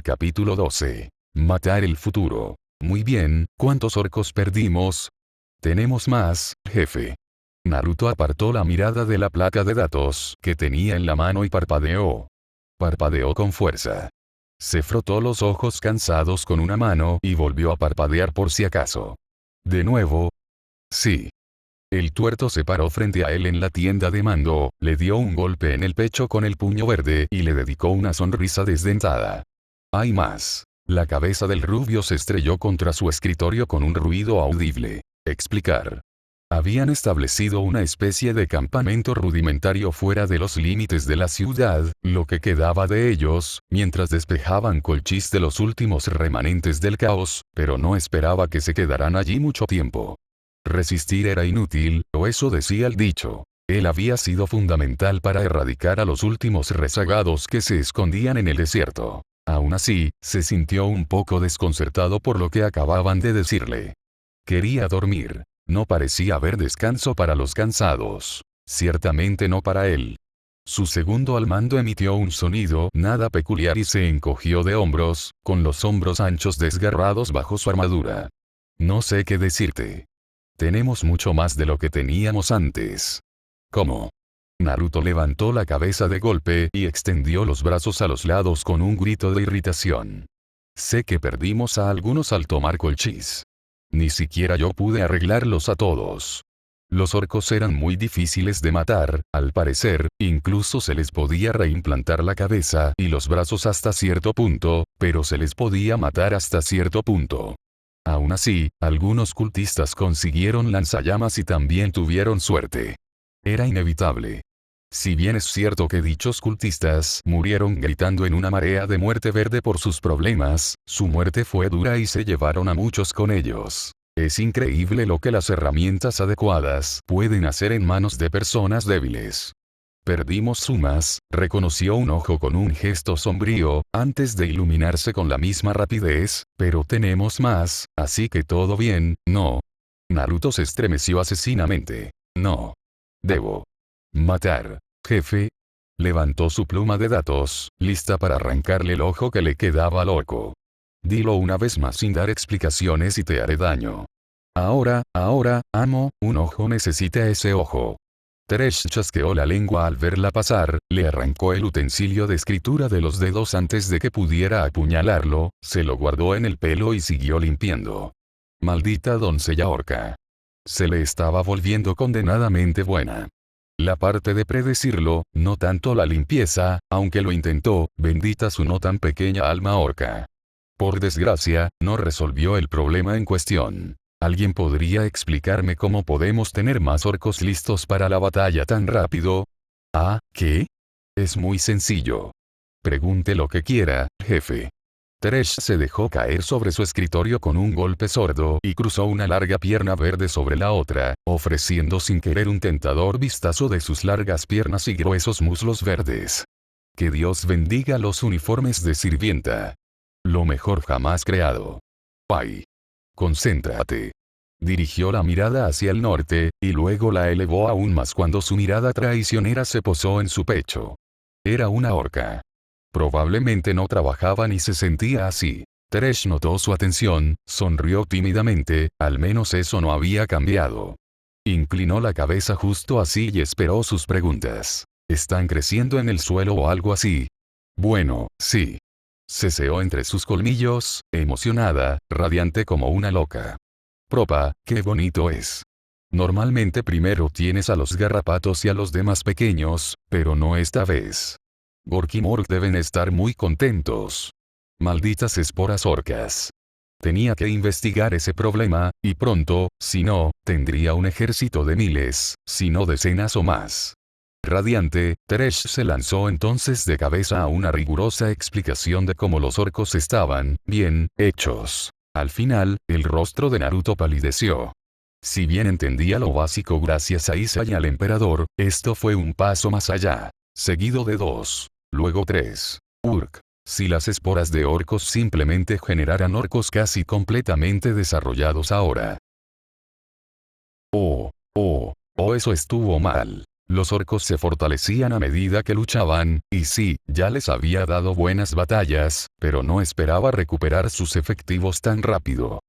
Capítulo 12. Matar el futuro. Muy bien, ¿cuántos orcos perdimos? Tenemos más, jefe. Naruto apartó la mirada de la placa de datos que tenía en la mano y parpadeó. Parpadeó con fuerza. Se frotó los ojos cansados con una mano y volvió a parpadear por si acaso. De nuevo. Sí. El tuerto se paró frente a él en la tienda de mando, le dio un golpe en el pecho con el puño verde y le dedicó una sonrisa desdentada. Hay más. La cabeza del rubio se estrelló contra su escritorio con un ruido audible. Explicar. Habían establecido una especie de campamento rudimentario fuera de los límites de la ciudad, lo que quedaba de ellos, mientras despejaban Colchis de los últimos remanentes del caos, pero no esperaba que se quedaran allí mucho tiempo. Resistir era inútil, o eso decía el dicho. Él había sido fundamental para erradicar a los últimos rezagados que se escondían en el desierto. Aún así, se sintió un poco desconcertado por lo que acababan de decirle. Quería dormir. No parecía haber descanso para los cansados. Ciertamente no para él. Su segundo al mando emitió un sonido nada peculiar y se encogió de hombros, con los hombros anchos desgarrados bajo su armadura. No sé qué decirte. Tenemos mucho más de lo que teníamos antes. ¿Cómo? Naruto levantó la cabeza de golpe y extendió los brazos a los lados con un grito de irritación. Sé que perdimos a algunos al tomar Colchis. Ni siquiera yo pude arreglarlos a todos. Los orcos eran muy difíciles de matar, al parecer, incluso se les podía reimplantar la cabeza y los brazos hasta cierto punto, pero se les podía matar hasta cierto punto. Aún así, algunos cultistas consiguieron lanzallamas y también tuvieron suerte. Era inevitable. Si bien es cierto que dichos cultistas murieron gritando en una marea de muerte verde por sus problemas, su muerte fue dura y se llevaron a muchos con ellos. Es increíble lo que las herramientas adecuadas pueden hacer en manos de personas débiles. Perdimos sumas, reconoció un ojo con un gesto sombrío, antes de iluminarse con la misma rapidez, pero tenemos más, así que todo bien, ¿no? Naruto se estremeció asesinamente. No. Debo matar, jefe. Levantó su pluma de datos, lista para arrancarle el ojo que le quedaba al orco. Dilo una vez más sin dar explicaciones y te haré daño. Ahora, amo, un ojo necesita ese ojo. Teresh chasqueó la lengua al verla pasar, le arrancó el utensilio de escritura de los dedos antes de que pudiera apuñalarlo, se lo guardó en el pelo y siguió limpiando. Maldita doncella orca. Se le estaba volviendo condenadamente buena. La parte de predecirlo, no tanto la limpieza, aunque lo intentó, bendita su no tan pequeña alma orca. Por desgracia, no resolvió el problema en cuestión. ¿Alguien podría explicarme cómo podemos tener más orcos listos para la batalla tan rápido? ¿Ah, qué? Es muy sencillo. Pregunte lo que quiera, jefe. Teresh se dejó caer sobre su escritorio con un golpe sordo y cruzó una larga pierna verde sobre la otra, ofreciendo sin querer un tentador vistazo de sus largas piernas y gruesos muslos verdes. Que Dios bendiga los uniformes de sirvienta. Lo mejor jamás creado. ¡Ay! Concéntrate. Dirigió la mirada hacia el norte, y luego la elevó aún más cuando su mirada traicionera se posó en su pecho. Era una orca. Probablemente no trabajaba ni se sentía así. Teresh notó su atención, sonrió tímidamente, al menos eso no había cambiado. Inclinó la cabeza justo así y esperó sus preguntas. ¿Están creciendo en el suelo o algo así? Bueno, sí. Ceseó entre sus colmillos, emocionada, radiante como una loca. Propa, qué bonito es. Normalmente primero tienes a los garrapatos y a los demás pequeños, pero no esta vez. Gorky y Mork deben estar muy contentos. Malditas esporas orcas. Tenía que investigar ese problema, y pronto, si no, tendría un ejército de miles, si no decenas o más. Radiante, Teresh se lanzó entonces de cabeza a una rigurosa explicación de cómo los orcos estaban bien hechos. Al final, el rostro de Naruto palideció. Si bien entendía lo básico gracias a Isa y al emperador, esto fue un paso más allá. Seguido de 2. Luego 3. Urk. Si las esporas de orcos simplemente generaran orcos casi completamente desarrollados ahora. Oh, eso estuvo mal. Los orcos se fortalecían a medida que luchaban, y sí, ya les había dado buenas batallas, pero no esperaba recuperar sus efectivos tan rápido.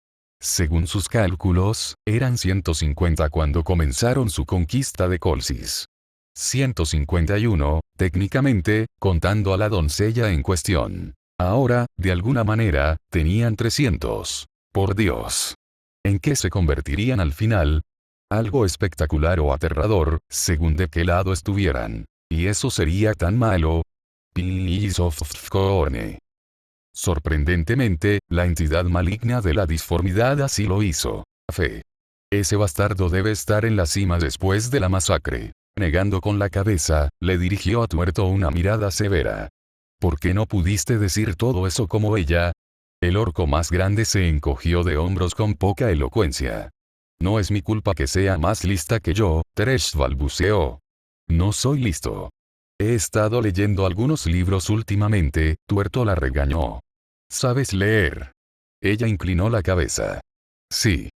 Según sus cálculos, eran 150 cuando comenzaron su conquista de Colchis. 151, técnicamente, contando a la doncella en cuestión. Ahora, de alguna manera, tenían 300. Por Dios. ¿En qué se convertirían al final? Algo espectacular o aterrador, según de qué lado estuvieran. Y eso sería tan malo. Piece of corn. Sorprendentemente, la entidad maligna de la disformidad así lo hizo. Fe. Ese bastardo debe estar en la cima después de la masacre. Negando con la cabeza, le dirigió a Tuerto una mirada severa. ¿Por qué no pudiste decir todo eso como ella? El orco más grande se encogió de hombros con poca elocuencia. No es mi culpa que sea más lista que yo, Teresh balbuceó. No soy listo. He estado leyendo algunos libros últimamente, Tuerto la regañó. ¿Sabes leer? Ella inclinó la cabeza. Sí.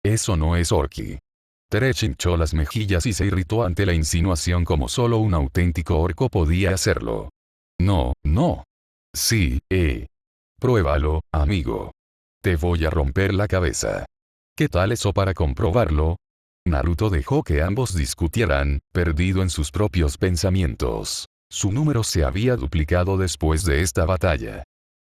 Eso no es orqui. Teresh hinchó las mejillas y se irritó ante la insinuación como solo un auténtico orco podía hacerlo. No, no. Sí, Pruébalo, amigo. Te voy a romper la cabeza. ¿Qué tal eso para comprobarlo? Naruto dejó que ambos discutieran, perdido en sus propios pensamientos. Su número se había duplicado después de esta batalla.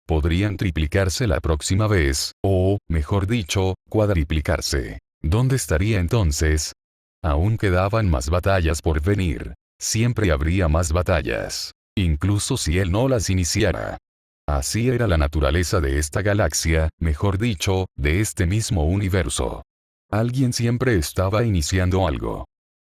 Podrían triplicarse la próxima vez, o, mejor dicho, cuadriplicarse. ¿Dónde estaría entonces? Aún quedaban más batallas por venir. Siempre habría más batallas. Incluso si él no las iniciara. Así era la naturaleza de esta galaxia, mejor dicho, de este mismo universo. Alguien siempre estaba iniciando algo.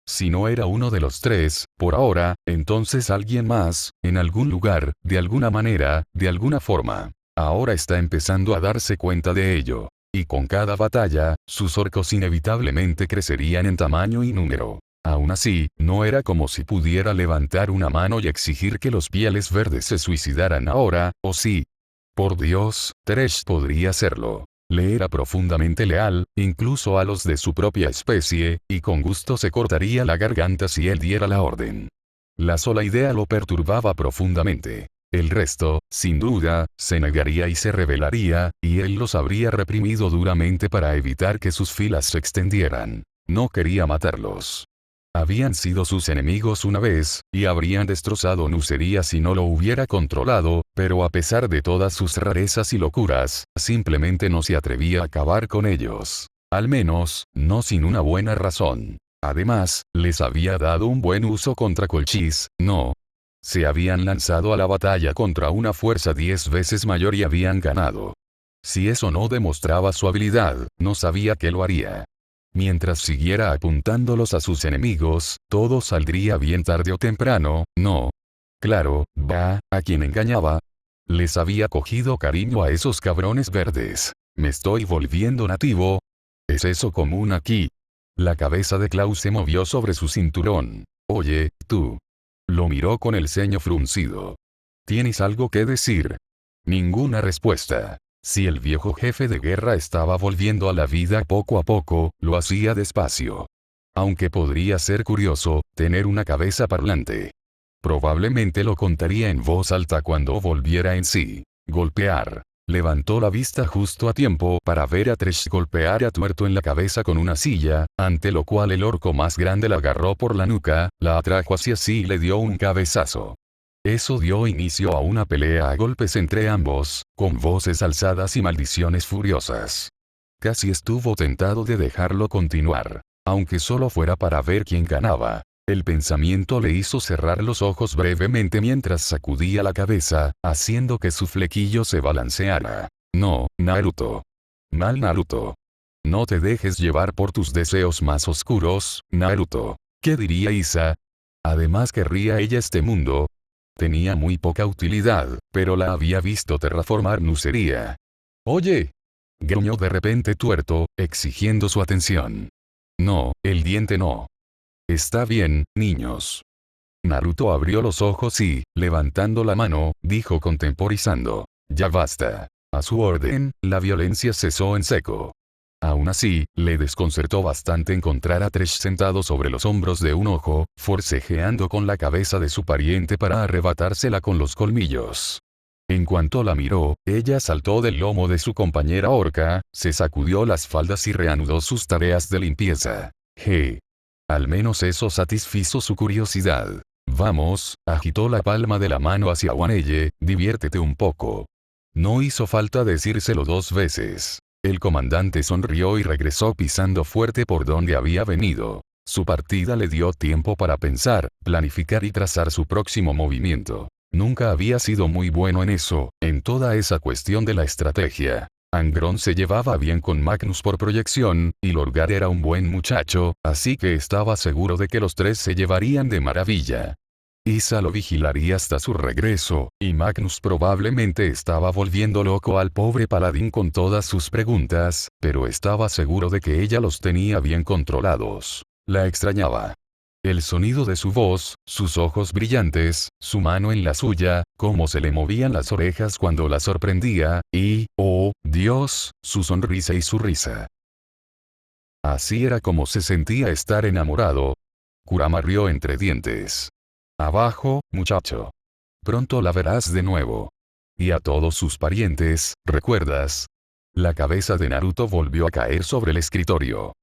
Si no era uno de los tres, por ahora, entonces alguien más, en algún lugar, de alguna manera, de alguna forma. Ahora está empezando a darse cuenta de ello. Y con cada batalla, sus orcos inevitablemente crecerían en tamaño y número. Aún así, no era como si pudiera levantar una mano y exigir que los pieles verdes se suicidaran ahora, ¿o sí? Por Dios, Teresh podría hacerlo. Le era profundamente leal, incluso a los de su propia especie, y con gusto se cortaría la garganta si él diera la orden. La sola idea lo perturbaba profundamente. El resto, sin duda, se negaría y se rebelaría, y él los habría reprimido duramente para evitar que sus filas se extendieran. No quería matarlos. Habían sido sus enemigos una vez, y habrían destrozado Nuceria si no lo hubiera controlado, pero a pesar de todas sus rarezas y locuras, simplemente no se atrevía a acabar con ellos. Al menos, no sin una buena razón. Además, les había dado un buen uso contra Colchis, ¿no? Se habían lanzado a la batalla contra una fuerza 10 veces mayor y habían ganado. Si eso no demostraba su habilidad, no sabía que lo haría. Mientras siguiera apuntándolos a sus enemigos, todo saldría bien tarde o temprano, ¿no? Claro, a quien engañaba. Les había cogido cariño a esos cabrones verdes. ¿Me estoy volviendo nativo? ¿Es eso común aquí? La cabeza de Klaus se movió sobre su cinturón. Oye, tú. Lo miró con el ceño fruncido. ¿Tienes algo que decir? Ninguna respuesta. Si el viejo jefe de guerra estaba volviendo a la vida poco a poco, lo hacía despacio. Aunque podría ser curioso, tener una cabeza parlante. Probablemente lo contaría en voz alta cuando volviera en sí. Golpear. Levantó la vista justo a tiempo para ver a Teresh golpear a Tuerto en la cabeza con una silla, ante lo cual el orco más grande la agarró por la nuca, la atrajo hacia sí y le dio un cabezazo. Eso dio inicio a una pelea a golpes entre ambos, con voces alzadas y maldiciones furiosas. Casi estuvo tentado de dejarlo continuar, aunque solo fuera para ver quién ganaba. El pensamiento le hizo cerrar los ojos brevemente mientras sacudía la cabeza, haciendo que su flequillo se balanceara. No, Naruto. Mal Naruto. No te dejes llevar por tus deseos más oscuros, Naruto. ¿Qué diría Isa? Además querría ella este mundo. Tenía muy poca utilidad, pero la había visto terraformar Nuceria. Oye. Gruñó de repente Tuerto, exigiendo su atención. No, el diente no. Está bien, niños. Naruto abrió los ojos y, levantando la mano, dijo contemporizando. Ya basta. A su orden, la violencia cesó en seco. Aún así, le desconcertó bastante encontrar a Thresh sentado sobre los hombros de un ojo, forcejeando con la cabeza de su pariente para arrebatársela con los colmillos. En cuanto la miró, ella saltó del lomo de su compañera orca, se sacudió las faldas y reanudó sus tareas de limpieza. Al menos eso satisfizo su curiosidad. Vamos, agitó la palma de la mano hacia Wanelle, diviértete un poco. No hizo falta decírselo 2 veces. El comandante sonrió y regresó pisando fuerte por donde había venido. Su partida le dio tiempo para pensar, planificar y trazar su próximo movimiento. Nunca había sido muy bueno en eso, en toda esa cuestión de la estrategia. Angron se llevaba bien con Magnus por proyección, y Lorgar era un buen muchacho, así que estaba seguro de que los 3 se llevarían de maravilla. Isa lo vigilaría hasta su regreso, y Magnus probablemente estaba volviendo loco al pobre paladín con todas sus preguntas, pero estaba seguro de que ella los tenía bien controlados. La extrañaba. El sonido de su voz, sus ojos brillantes, su mano en la suya, cómo se le movían las orejas cuando la sorprendía, y, oh, Dios, su sonrisa y su risa. Así era como se sentía estar enamorado. Kurama rió entre dientes. Abajo, muchacho. Pronto la verás de nuevo. Y a todos sus parientes, ¿recuerdas? La cabeza de Naruto volvió a caer sobre el escritorio.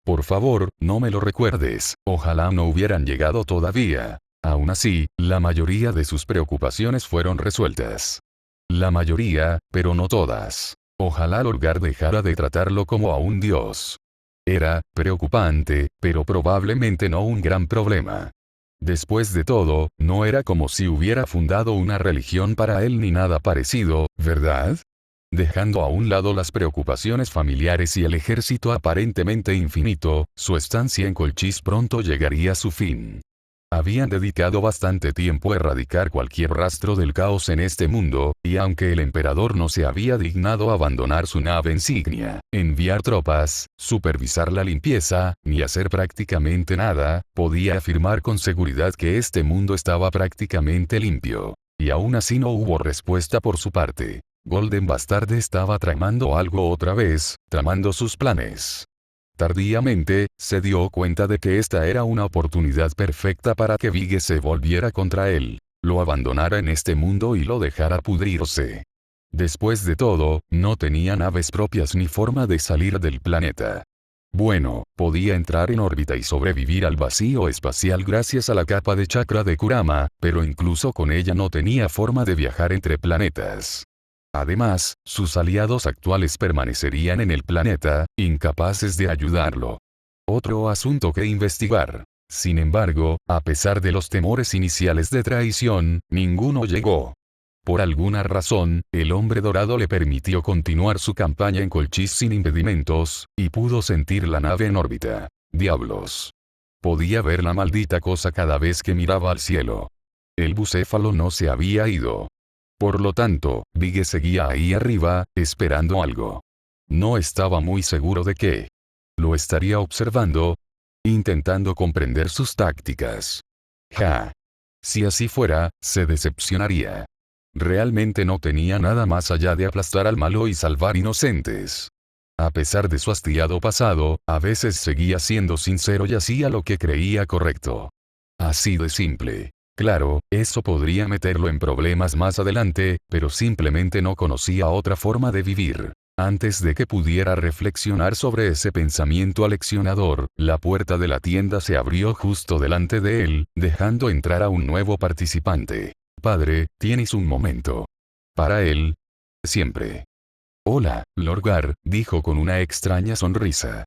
Por favor, no me lo recuerdes, ojalá no hubieran llegado todavía. Aún así, la mayoría de sus preocupaciones fueron resueltas. La mayoría, pero no todas. Ojalá Lorgar dejara de tratarlo como a un dios. Era preocupante, pero probablemente no un gran problema. Después de todo, no era como si hubiera fundado una religión para él ni nada parecido, ¿verdad? Dejando a un lado las preocupaciones familiares y el ejército aparentemente infinito, su estancia en Colchis pronto llegaría a su fin. Habían dedicado bastante tiempo a erradicar cualquier rastro del caos en este mundo, y aunque el emperador no se había dignado a abandonar su nave insignia, enviar tropas, supervisar la limpieza, ni hacer prácticamente nada, podía afirmar con seguridad que este mundo estaba prácticamente limpio. Y aún así no hubo respuesta por su parte. Golden Bastard estaba tramando algo otra vez, tramando sus planes. Tardíamente, se dio cuenta de que esta era una oportunidad perfecta para que Bigge se volviera contra él, lo abandonara en este mundo y lo dejara pudrirse. Después de todo, no tenía naves propias ni forma de salir del planeta. Bueno, podía entrar en órbita y sobrevivir al vacío espacial gracias a la capa de chakra de Kurama, pero incluso con ella no tenía forma de viajar entre planetas. Además, sus aliados actuales permanecerían en el planeta, incapaces de ayudarlo. Otro asunto que investigar. Sin embargo, a pesar de los temores iniciales de traición, ninguno llegó. Por alguna razón, el hombre dorado le permitió continuar su campaña en Colchis sin impedimentos, y pudo sentir la nave en órbita. Diablos. Podía ver la maldita cosa cada vez que miraba al cielo. El bucéfalo no se había ido. Por lo tanto, Bigge seguía ahí arriba, esperando algo. No estaba muy seguro de qué. Lo estaría observando, intentando comprender sus tácticas. Si así fuera, se decepcionaría. Realmente no tenía nada más allá de aplastar al malo y salvar inocentes. A pesar de su hastiado pasado, a veces seguía siendo sincero y hacía lo que creía correcto. Así de simple. Claro, eso podría meterlo en problemas más adelante, pero simplemente no conocía otra forma de vivir. Antes de que pudiera reflexionar sobre ese pensamiento aleccionador, la puerta de la tienda se abrió justo delante de él, dejando entrar a un nuevo participante. Padre, tienes un momento. Para él. Siempre. Hola, Lorgar, dijo con una extraña sonrisa.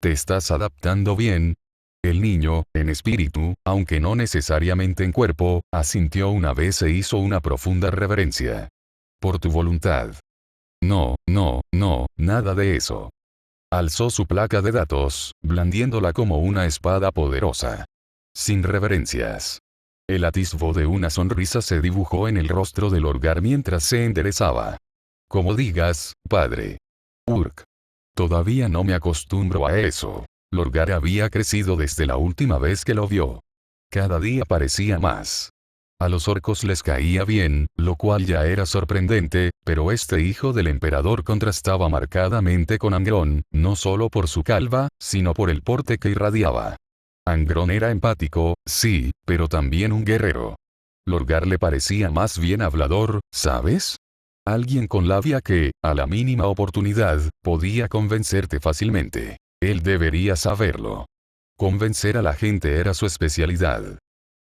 ¿Te estás adaptando bien? El niño, en espíritu, aunque no necesariamente en cuerpo, asintió una vez e hizo una profunda reverencia. Por tu voluntad. No, nada de eso. Alzó su placa de datos, blandiéndola como una espada poderosa. Sin reverencias. El atisbo de una sonrisa se dibujó en el rostro de Lorgar mientras se enderezaba. Como digas, padre. Urk. Todavía no me acostumbro a eso. Lorgar había crecido desde la última vez que lo vio. Cada día parecía más A los orcos les caía bien, lo cual ya era sorprendente, pero este hijo del emperador contrastaba marcadamente con Angrón, no solo por su calva, sino por el porte que irradiaba. Angrón era empático, sí, pero también un guerrero. Lorgar le parecía más bien hablador, ¿sabes? Alguien con labia que, a la mínima oportunidad, podía convencerte fácilmente. Él debería saberlo. Convencer a la gente era su especialidad.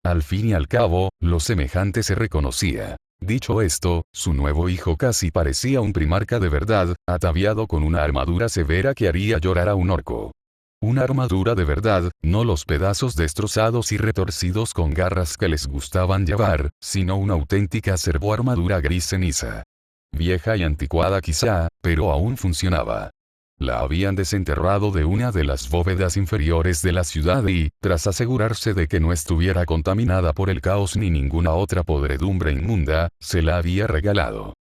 Al fin y al cabo, lo semejante se reconocía. Dicho esto, su nuevo hijo casi parecía un primarca de verdad, ataviado con una armadura severa que haría llorar a un orco. Una armadura de verdad, no los pedazos destrozados y retorcidos con garras que les gustaban llevar, sino una auténtica servoarmadura gris ceniza. Vieja y anticuada quizá, pero aún funcionaba. La habían desenterrado de una de las bóvedas inferiores de la ciudad y, tras asegurarse de que no estuviera contaminada por el caos ni ninguna otra podredumbre inmunda, se la había regalado.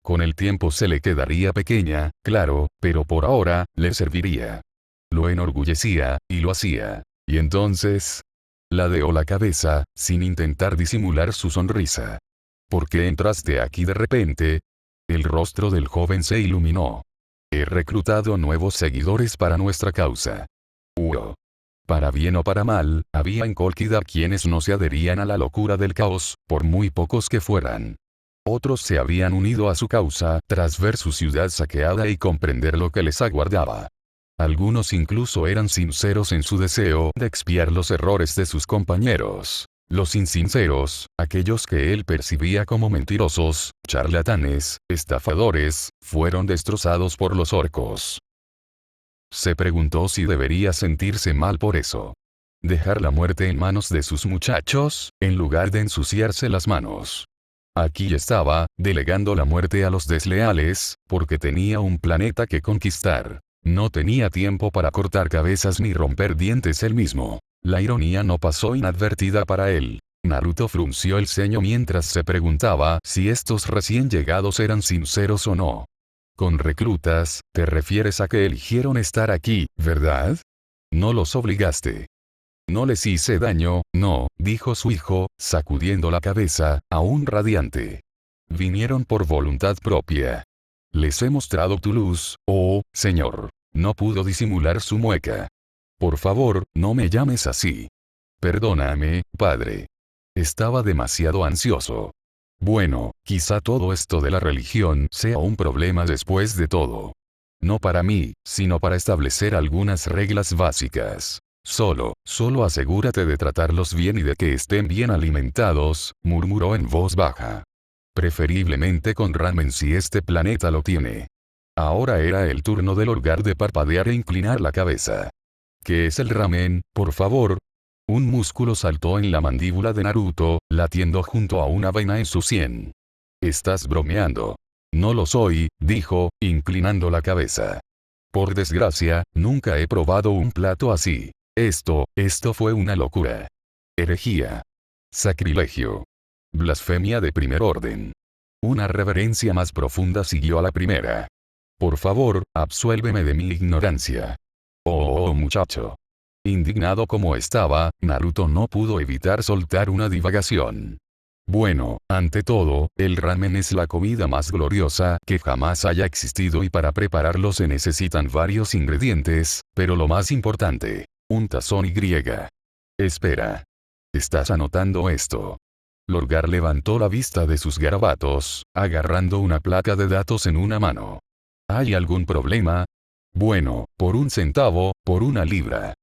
Con el tiempo se le quedaría pequeña, claro, pero por ahora, le serviría. Lo enorgullecía, y lo hacía. Y entonces, ladeó la cabeza, sin intentar disimular su sonrisa. ¿Por qué entraste aquí de repente? El rostro del joven se iluminó. He reclutado nuevos seguidores para nuestra causa. Para bien o para mal, había en Colquidar quienes no se adherían a la locura del caos, por muy pocos que fueran. Otros se habían unido a su causa, tras ver su ciudad saqueada y comprender lo que les aguardaba. Algunos incluso eran sinceros en su deseo de expiar los errores de sus compañeros. Los insinceros, aquellos que él percibía como mentirosos, charlatanes, estafadores, fueron destrozados por los orcos. Se preguntó si debería sentirse mal por eso. Dejar la muerte en manos de sus muchachos, en lugar de ensuciarse las manos. Aquí estaba, delegando la muerte a los desleales, porque tenía un planeta que conquistar. No tenía tiempo para cortar cabezas ni romper dientes él mismo. La ironía no pasó inadvertida para él. Naruto frunció el ceño mientras se preguntaba si estos recién llegados eran sinceros o no. Con reclutas, te refieres a que eligieron estar aquí, ¿verdad? No los obligaste. No les hice daño, no, dijo su hijo, sacudiendo la cabeza, aún radiante. Vinieron por voluntad propia. Les he mostrado tu luz, oh, señor. No pudo disimular su mueca. Por favor, no me llames así. Perdóname, padre. Estaba demasiado ansioso. Bueno, quizá todo esto de la religión sea un problema después de todo. No para mí, sino para establecer algunas reglas básicas. Solo asegúrate de tratarlos bien y de que estén bien alimentados, murmuró en voz baja. Preferiblemente con ramen si este planeta lo tiene. Ahora era el turno del Lorgar de parpadear e inclinar la cabeza. ¿Qué es el ramen, por favor? Un músculo saltó en la mandíbula de Naruto, latiendo junto a una vaina en su sien. Estás bromeando. No lo soy, dijo, inclinando la cabeza. Por desgracia, nunca he probado un plato así. Esto fue una locura. Herejía. Sacrilegio. Blasfemia de primer orden. Una reverencia más profunda siguió a la primera. Por favor, absuélveme de mi ignorancia. Oh, muchacho. Indignado como estaba, Naruto no pudo evitar soltar una divagación. Bueno, ante todo, el ramen es la comida más gloriosa que jamás haya existido y para prepararlo se necesitan varios ingredientes, pero lo más importante, un tazón y. Espera. ¿Estás anotando esto? Lorgar levantó la vista de sus garabatos, agarrando una placa de datos en una mano. ¿Hay algún problema? Bueno, por 1 centavo, por 1 libra.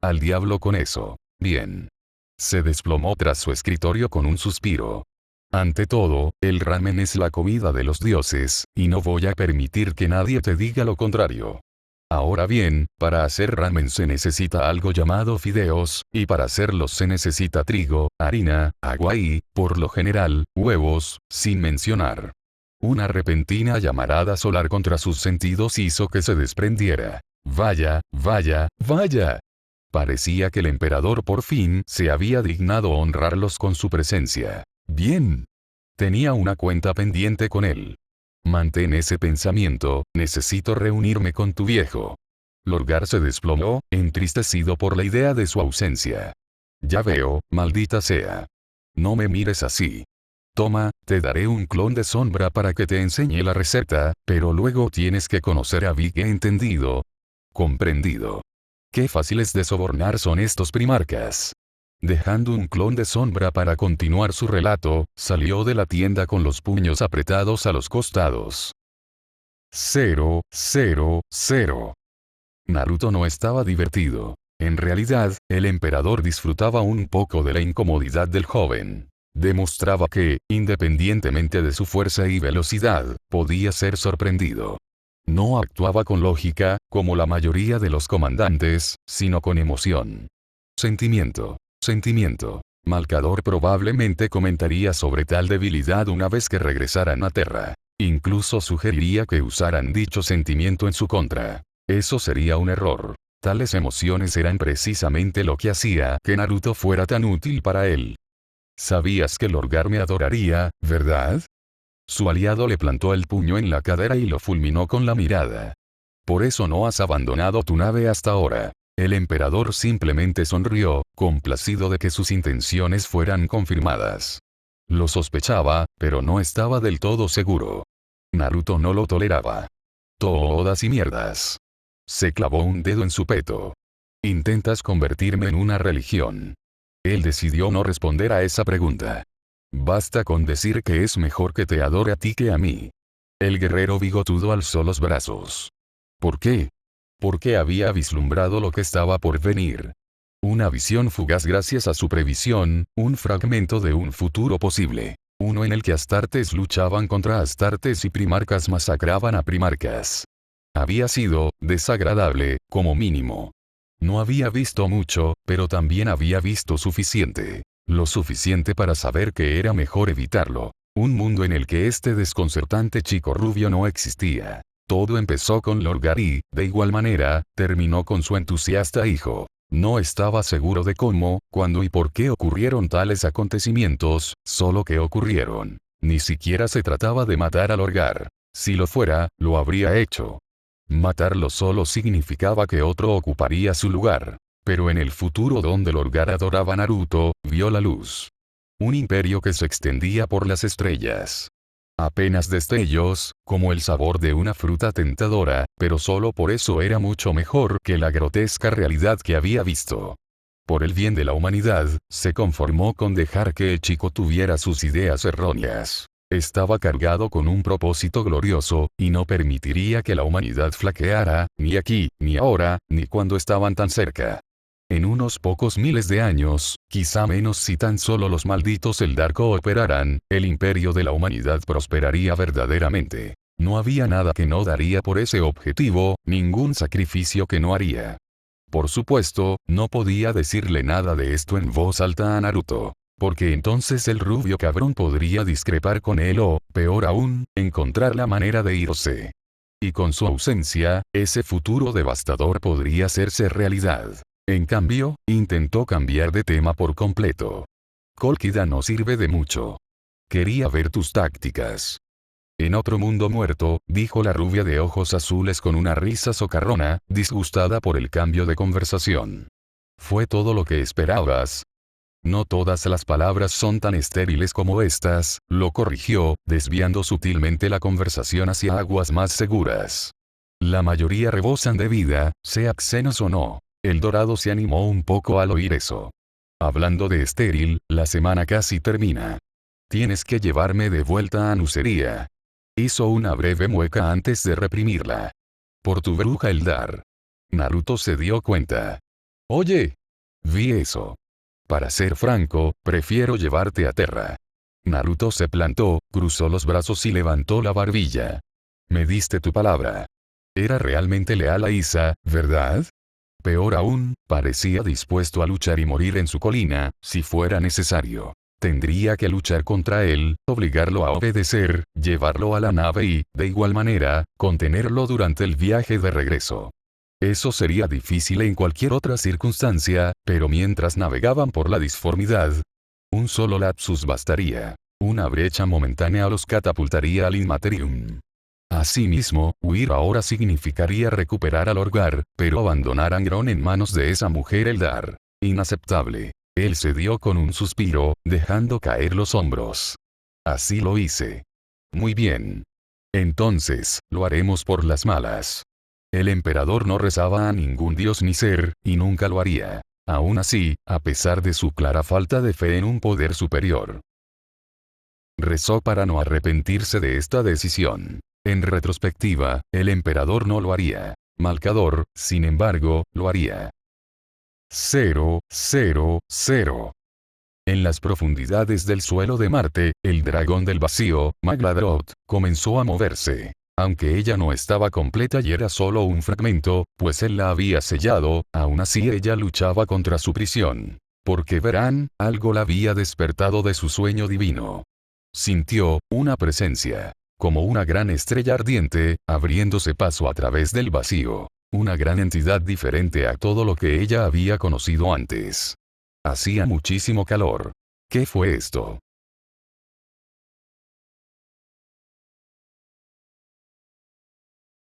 Al diablo con eso. Bien. Se desplomó tras su escritorio con un suspiro. Ante todo, el ramen es la comida de los dioses, y no voy a permitir que nadie te diga lo contrario. Ahora bien, para hacer ramen se necesita algo llamado fideos, y para hacerlos se necesita trigo, harina, agua y, por lo general, huevos, sin mencionar. Una repentina llamarada solar contra sus sentidos hizo que se desprendiera. Vaya, vaya, vaya. Parecía que el emperador por fin se había dignado honrarlos con su presencia. Bien. Tenía una cuenta pendiente con él. Mantén ese pensamiento, necesito reunirme con tu viejo. Lorgar se desplomó, entristecido por la idea de su ausencia. Ya veo, maldita sea. No me mires así. Toma, te daré un clon de sombra para que te enseñe la receta, pero luego tienes que conocer a Vic. ¿Entendido? Comprendido. Qué fáciles de sobornar son estos primarcas. Dejando un clon de sombra para continuar su relato, salió de la tienda con los puños apretados a los costados. 0, 0, 0. Naruto no estaba divertido. En realidad, el emperador disfrutaba un poco de la incomodidad del joven. Demostraba que, independientemente de su fuerza y velocidad, podía ser sorprendido. No actuaba con lógica, como la mayoría de los comandantes, sino con emoción. Sentimiento. Sentimiento. Malcador probablemente comentaría sobre tal debilidad una vez que regresaran a Terra. Incluso sugeriría que usaran dicho sentimiento en su contra. Eso sería un error. Tales emociones eran precisamente lo que hacía que Naruto fuera tan útil para él. Sabías que Lorgar me adoraría, ¿verdad? Su aliado le plantó el puño en la cadera y lo fulminó con la mirada. Por eso no has abandonado tu nave hasta ahora. El emperador simplemente sonrió, complacido de que sus intenciones fueran confirmadas. Lo sospechaba, pero no estaba del todo seguro. Naruto no lo toleraba. Todas y mierdas. Se clavó un dedo en su peto. Intentas convertirme en una religión. Él decidió no responder a esa pregunta. Basta con decir que es mejor que te adore a ti que a mí. El guerrero bigotudo alzó los brazos. ¿Por qué? Porque había vislumbrado lo que estaba por venir. Una visión fugaz gracias a su previsión, un fragmento de un futuro posible. Uno en el que astartes luchaban contra astartes y primarcas masacraban a primarcas. Había sido desagradable, como mínimo. No había visto mucho, pero también había visto suficiente. Lo suficiente para saber que era mejor evitarlo. Un mundo en el que este desconcertante chico rubio no existía. Todo empezó con Lorgar y, de igual manera, terminó con su entusiasta hijo. No estaba seguro de cómo, cuándo y por qué ocurrieron tales acontecimientos, solo que ocurrieron. Ni siquiera se trataba de matar a Lorgar. Si lo fuera, lo habría hecho. Matarlo solo significaba que otro ocuparía su lugar. Pero en el futuro donde Lorgar adoraba a Naruto, vio la luz. Un imperio que se extendía por las estrellas. Apenas destellos, como el sabor de una fruta tentadora, pero solo por eso era mucho mejor que la grotesca realidad que había visto. Por el bien de la humanidad, se conformó con dejar que el chico tuviera sus ideas erróneas. Estaba cargado con un propósito glorioso, y no permitiría que la humanidad flaqueara, ni aquí, ni ahora, ni cuando estaban tan cerca. En unos pocos miles de años, quizá menos si tan solo los malditos Eldar cooperaran, el imperio de la humanidad prosperaría verdaderamente. No había nada que no daría por ese objetivo, ningún sacrificio que no haría. Por supuesto, no podía decirle nada de esto en voz alta a Naruto. Porque entonces el rubio cabrón podría discrepar con él o, peor aún, encontrar la manera de irse. Y con su ausencia, ese futuro devastador podría hacerse realidad. En cambio, intentó cambiar de tema por completo. Colquida no sirve de mucho. Quería ver tus tácticas. En otro mundo muerto, dijo la rubia de ojos azules con una risa socarrona, disgustada por el cambio de conversación. ¿Fue todo lo que esperabas? No todas las palabras son tan estériles como estas, lo corrigió, desviando sutilmente la conversación hacia aguas más seguras. La mayoría rebosan de vida, sea xenos o no. El dorado se animó un poco al oír eso. Hablando de estéril, la semana casi termina. Tienes que llevarme de vuelta a Nucería. Hizo una breve mueca antes de reprimirla. Por tu bruja Eldar. Naruto se dio cuenta. Oye. Vi eso. Para ser franco, prefiero llevarte a Terra. Naruto se plantó, cruzó los brazos y levantó la barbilla. Me diste tu palabra. Era realmente leal a Isa, ¿verdad? Peor aún, parecía dispuesto a luchar y morir en su colina, si fuera necesario. Tendría que luchar contra él, obligarlo a obedecer, llevarlo a la nave y, de igual manera, contenerlo durante el viaje de regreso. Eso sería difícil en cualquier otra circunstancia, pero mientras navegaban por la disformidad, un solo lapsus bastaría. Una brecha momentánea los catapultaría al Inmaterium. Asimismo, huir ahora significaría recuperar a Lorgar, pero abandonar a Angron en manos de esa mujer Eldar. Inaceptable. Él cedió con un suspiro, dejando caer los hombros. Así lo hice. Muy bien. Entonces, lo haremos por las malas. El emperador no rezaba a ningún dios ni ser, y nunca lo haría. Aún así, a pesar de su clara falta de fe en un poder superior, rezó para no arrepentirse de esta decisión. En retrospectiva, el emperador no lo haría. Malcador, sin embargo, lo haría. 0, 0, 0. En las profundidades del suelo de Marte, el dragón del vacío, Magladroth, comenzó a moverse. Aunque ella no estaba completa y era solo un fragmento, pues él la había sellado, aún así ella luchaba contra su prisión. Porque verán, algo la había despertado de su sueño divino. Sintió una presencia, como una gran estrella ardiente, abriéndose paso a través del vacío. Una gran entidad diferente a todo lo que ella había conocido antes. Hacía muchísimo calor. ¿Qué fue esto?